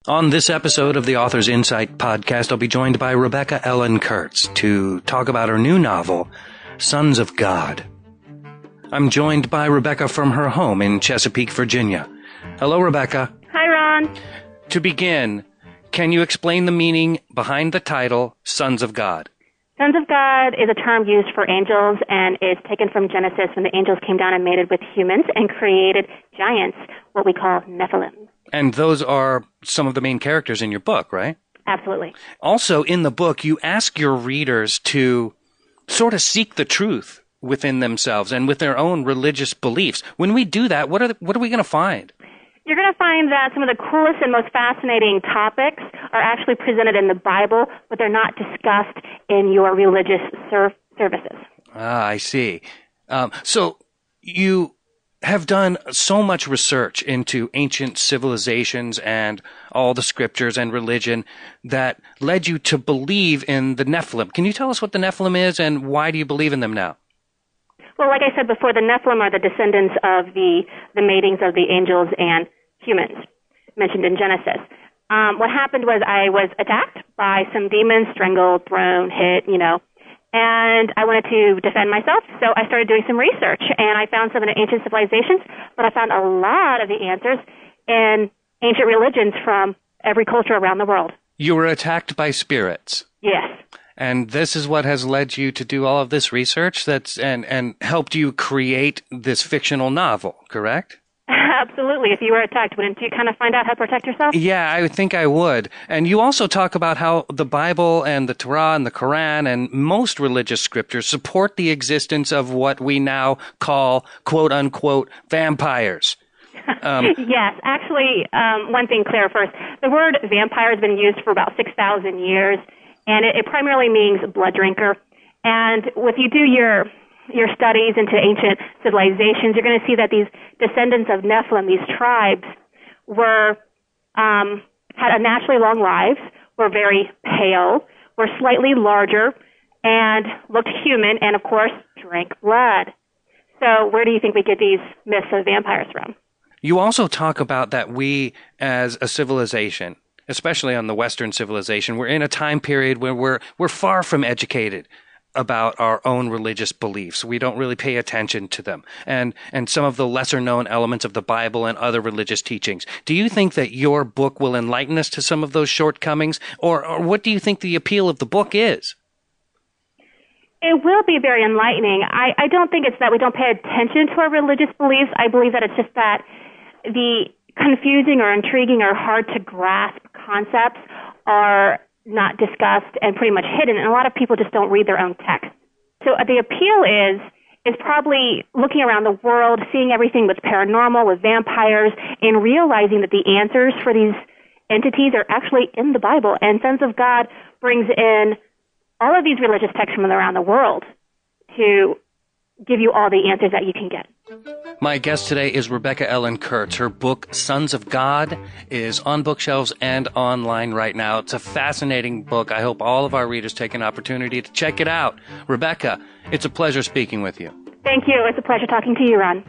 On this episode of the Author's Insight podcast, I'll be joined by Rebecca Ellen Kurtz to talk about her new novel, Sons of God. I'm joined by Rebecca from her home in Chesapeake, Virginia. Hello, Rebecca. Hi, Ron. To begin, can you explain the meaning behind the title, Sons of God? Sons of God is a term used for angels and is taken from Genesis when the angels came down and mated with humans and created giants, what we call Nephilim. And those are some of the main characters in your book, right? Absolutely. Also, in the book, you ask your readers to sort of seek the truth within themselves and with their own religious beliefs. When we do that, what are we going to find? You're going to find that some of the coolest and most fascinating topics are actually presented in the Bible, but they're not discussed in your religious services. Ah, I see. So you have done so much research into ancient civilizations and all the scriptures and religion that led you to believe in the Nephilim. Can you tell us what the Nephilim is and why do you believe in them now? Well, like I said before, the Nephilim are the descendants of the matings of the angels and humans mentioned in Genesis. What happened was I was attacked by some demons, strangled, thrown, hit, and I wanted to defend myself, so I started doing some research, and I found some of the ancient civilizations, but I found a lot of the answers in ancient religions from every culture around the world. You were attacked by spirits. Yes. And this is what has led you to do all of this research and helped you create this fictional novel, correct? Absolutely. If you were attacked, wouldn't you kind of find out how to protect yourself? Yeah, I think I would. And you also talk about how the Bible and the Torah and the Quran and most religious scriptures support the existence of what we now call, quote unquote, vampires. Yes. Actually, one thing clear first. The word vampire has been used for about 6,000 years, and it primarily means blood drinker. And if you do your studies into ancient civilizations, you're going to see that these descendants of Nephilim, these tribes, had unnaturally long lives, were very pale, were slightly larger, and looked human, and of course, drank blood. So where do you think we get these myths of vampires from? You also talk about that we, as a civilization, especially on the Western civilization, we're in a time period where we're far from educated about our own religious beliefs. We don't really pay attention to them and some of the lesser known elements of the Bible and other religious teachings. Do you think that your book will enlighten us to some of those shortcomings, or what do you think the appeal of the book is? It will be very enlightening. I don't think it's that we don't pay attention to our religious beliefs. I believe that it's just that the confusing or intriguing or hard to grasp concepts are not discussed and pretty much hidden, and a lot of people just don't read their own text. So the appeal is probably looking around the world, seeing everything with paranormal, with vampires, and realizing that the answers for these entities are actually in the Bible. And Sons of God brings in all of these religious texts from around the world to give you all the answers that you can get. My guest today is Rebecca Ellen Kurtz. Her book, Sons of God, is on bookshelves and online right now. It's a fascinating book. I hope all of our readers take an opportunity to check it out. Rebecca, it's a pleasure speaking with you. Thank you. It's a pleasure talking to you, Ron.